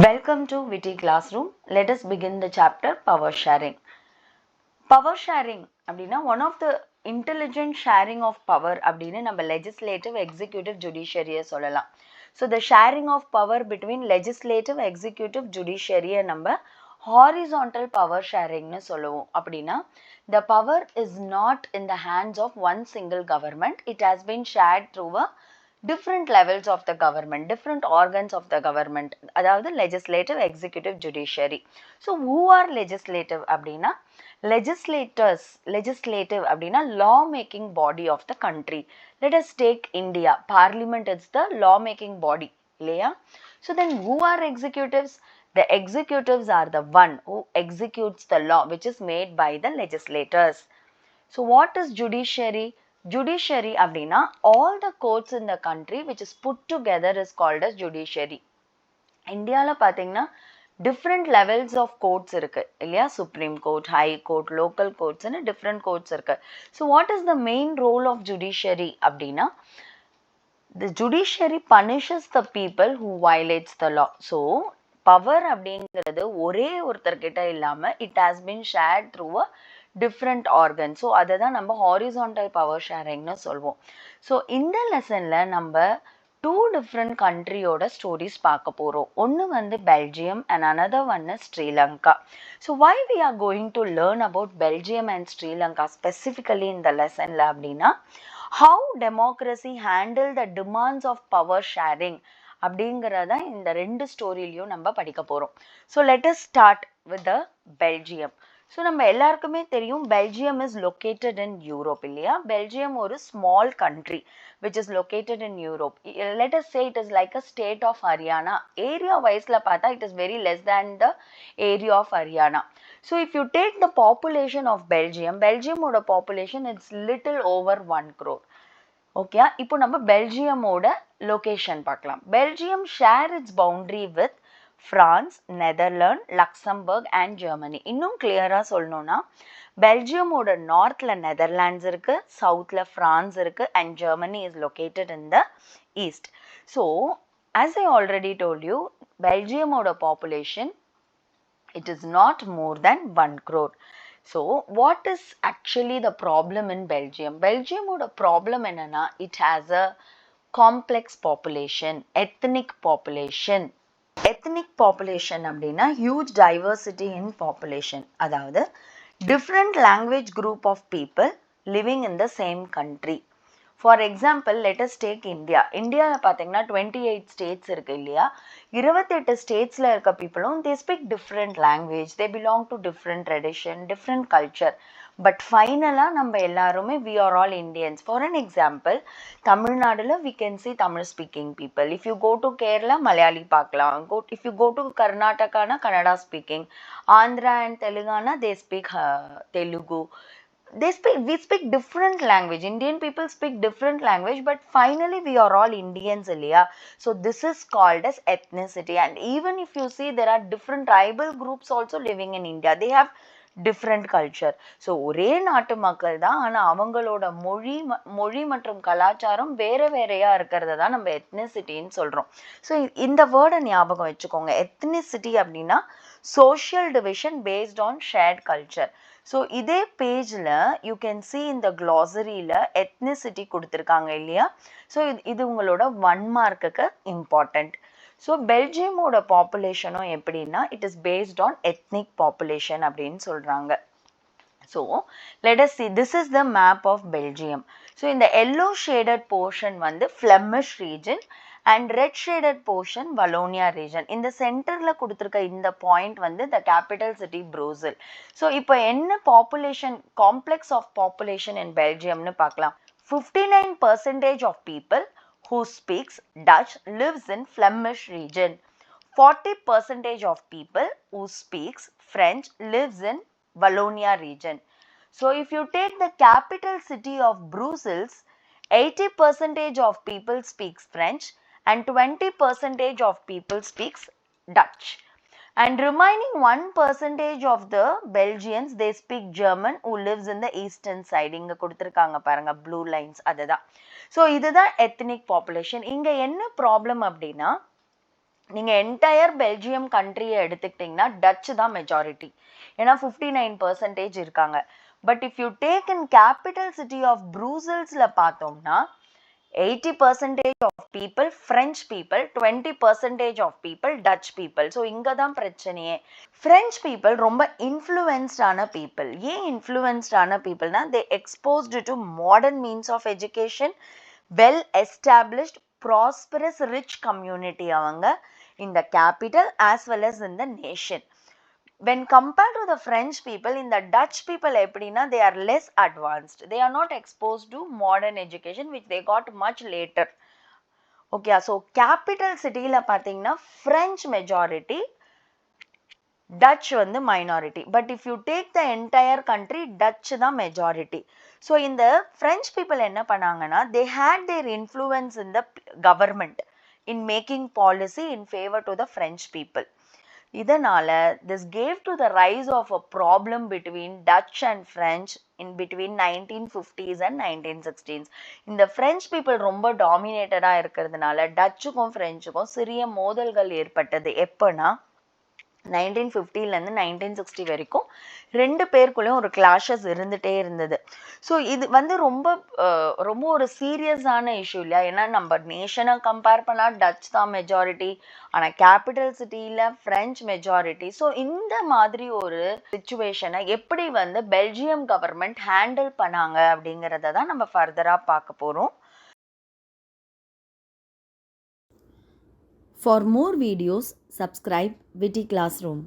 Welcome to Witty Classroom. Let us begin the chapter Power Sharing. Power sharing அப்படின்னா one of the intelligent sharing of power அப்படின்னு நம்ம legislative, executive, judiciary சொல்லலாம். So the sharing of power between legislative, executive, judiciary நம்ம horizontal power sharing னு சொல்லுவோம். அப்படின்னா the power is not in the hands of one single government. It has been shared through a different levels of the government, different organs of the government, அதாவது legislative, executive, judiciary. So who are legislative அப்படின்னா legislative அப்படின்னா law making body of the country. Let us take India. Parliament is the law making body இல்லையா? So then who are executives? The executives are the one who executes the law which is made by the legislators. So what is judiciary? Judiciary அப்படின்னா all the courts in the country which is put together is called as judiciary. இந்தியாவில் பார்த்தீங்கன்னா different levels of courts இருக்கு இல்லையா? Supreme Court, High Court, local courts ன்னு different courts இருக்கு. So what is the main role of judiciary அப்படின்னா the judiciary punishes the people who violates the law. So power அப்படிங்கிறது ஒரே ஒருத்தர்கிட்ட இல்லாம it has been shared through a different organs. So அதை தான் நம்ம horizontal power sharingனு சொல்வோம். So இந்த லெசன்ல நம்ம two different countryயோட stories பார்க்க போறோம். ஒன்னு வந்து Belgium and another one is Sri Lanka. So why we are going to learn about Belgium and Sri Lanka specifically in the lessonல அப்படின்னா how democracy handle the demands of power sharing அப்படிங்கிறத இந்த ரெண்டு ஸ்டோரியிலையும் நம்ம படிக்க போறோம். So let us start with the Belgium. So நம்ம எல்லாருக்குமே தெரியும் Belgium is located in Europe இல்லையா? பெல்ஜியம் ஒரு small country which is located in Europe. Let us say it is like a state of Haryana. Area வைஸில் பார்த்தா it is very less than the area of Haryana. So if you take the population of Belgium, பெல்ஜியமோட population it's little over 1 crore. Okay, இப்போ நம்ம பெல்ஜியமோட location பார்க்கலாம். Belgium share its boundary with France, Netherland, Luxembourg and Germany. இன்னும் கிளியராக சொல்லணும்னா பெல்ஜியமோட நார்த்தில் Netherlands இருக்கு, சவுத்தில் ஃப்ரான்ஸ் இருக்கு and Germany is located in the east. So as I already told you பெல்ஜியமோட population it is not more than 1 crore. So what is actually the problem in Belgium? Belgium-ஓட problem என்னன்னா it has a complex population, ethnic population. Ethnic population அப்படின்னா huge diversity in population. அதாவது different language group of people living in the same country. For example, let us take India. இந்தியாவில் பார்த்தீங்கன்னா 28 states இருக்கு இல்லையா? 28 ஸ்டேட்ஸில் இருக்க பீப்புளும் they speak different language, they belong to different tradition, different culture. But ஃபைனலாக நம்ம எல்லாருமே we are all Indians. For an example, தமிழ்நாடுல we can see Tamil speaking people. If you go to Kerala, Malayali பார்க்கலாம். If you go to கர்நாடகானா Kannada speaking. Andhra and Telangana they speak Telugu. We speak different language. Indian people speak different language, but finally we are all Indians இல்லையா? So this is called as ethnicity. And even if you see there are different tribal groups also living in India, they have different culture. So ஒரே நாட்டு மக்கள் தான், ஆனா அவங்களோட மொழி மற்றும் கலாச்சாரம் வேற வேறையா இருக்கிறத தான் நம்ம எத்னிசிட்டின்னு சொல்றோம். ஸோ இந்த வேர்டை ஞாபகம் வச்சுக்கோங்க. எத்னிசிட்டி அப்படின்னா social division based on shared culture. So இதே பேஜில் யூ கேன் சி இந்த க்ளாசரியில் எத்னிசிட்டி கொடுத்துருக்காங்க இல்லையா? ஸோ இது உங்களோட 1 மார்க்குக்கு இம்பார்ட்டண்ட். ஸோ பெல்ஜியமோட பாப்புலேஷனும் எப்படின்னா it is based on ethnic population அப்படின்னு சொல்கிறாங்க. So let us see, this is the map of Belgium. So இந்த yellow shaded portion வந்து Flemish region and red shaded portion Wallonia region. இந்த சென்டர்ல கொடுத்திருக்க இந்த பாயிண்ட் வந்து the capital city Brussels. So இப்போ என்ன population complex of population in Belgiumனு பார்க்கலாம். 59% of people who speaks Dutch lives in Flemish region. 40% of people who speaks French lives in Wallonia region. So if you take the capital city of Brussels, 80% of people speaks French and 20% of people speaks Dutch. And remaining 1% of the Belgians, they speak German who lives in the eastern side. இங்க கொடுத்திருக்காங்க பாருங்க blue lines அதுதான். So இதுதான் ethnic population. இங்க என்ன problem அப்படின்னா நீங்கள் entire Belgium கண்ட்ரியை எடுத்துக்கிட்டிங்கன்னா டச்சு தான் மெஜாரிட்டி, ஏன்னா 59% இருக்காங்க. But if you take in capital city of ப்ரூசல்ஸில் பார்த்தோம்னா 80% of people French people, 20% of people Dutch people. So இங்கே தான் பிரச்சனையே. ஃப்ரெஞ்ச் பீப்புள் ரொம்ப இன்ஃப்ளூயன்ஸ்டான பீப்புள். ஏன் இன்ஃப்ளூயன்ஸ்டான பீப்புள்னா they exposed to modern means of education, well established prosperous rich community அவங்க in the capital as well as in the nation. When compared to the French people, in the Dutch people epidina, they are less advanced. They are not exposed to modern education which they got much later. Okay, so capital city la pathina French majority, Dutch வந்து minority. But if you take the entire country, Dutch the majority. So in the French people என்ன பண்ணாங்கன்னா, they had their influence in the government in making policy in favor to the French people. இதனால this gave to the rise of a problem between Dutch and French in between 1950s and 1960s. இந்த French people ரொம்ப டாமினேட்டடா இருக்கிறதுனால டச்சுக்கும் ஃப்ரெஞ்சுக்கும் சிறிய மோதல்கள் ஏற்பட்டது. எப்போனா 1950லேருந்து 1960 வரைக்கும் ரெண்டு பேருக்குள்ளேயும் ஒரு கிளாஷஸ் இருந்துகிட்டே இருந்தது. ஸோ இது வந்து ரொம்ப ரொம்ப ஒரு சீரியஸான இஷ்யூ இல்லையா? ஏன்னா நம்ம நேஷனை கம்பேர் பண்ணால் டச் தான் மெஜாரிட்டி, ஆனால் கேபிட்டல் சிட்டியில் ஃப்ரெஞ்ச் மெஜாரிட்டி. ஸோ இந்த மாதிரி ஒரு சுச்சுவேஷனை எப்படி வந்து பெல்ஜியம் கவர்மெண்ட் ஹேண்டில் பண்ணாங்க அப்படிங்கிறத தான் நம்ம ஃபர்தராக பார்க்க போகிறோம். For more videos, subscribe Witty Classroom.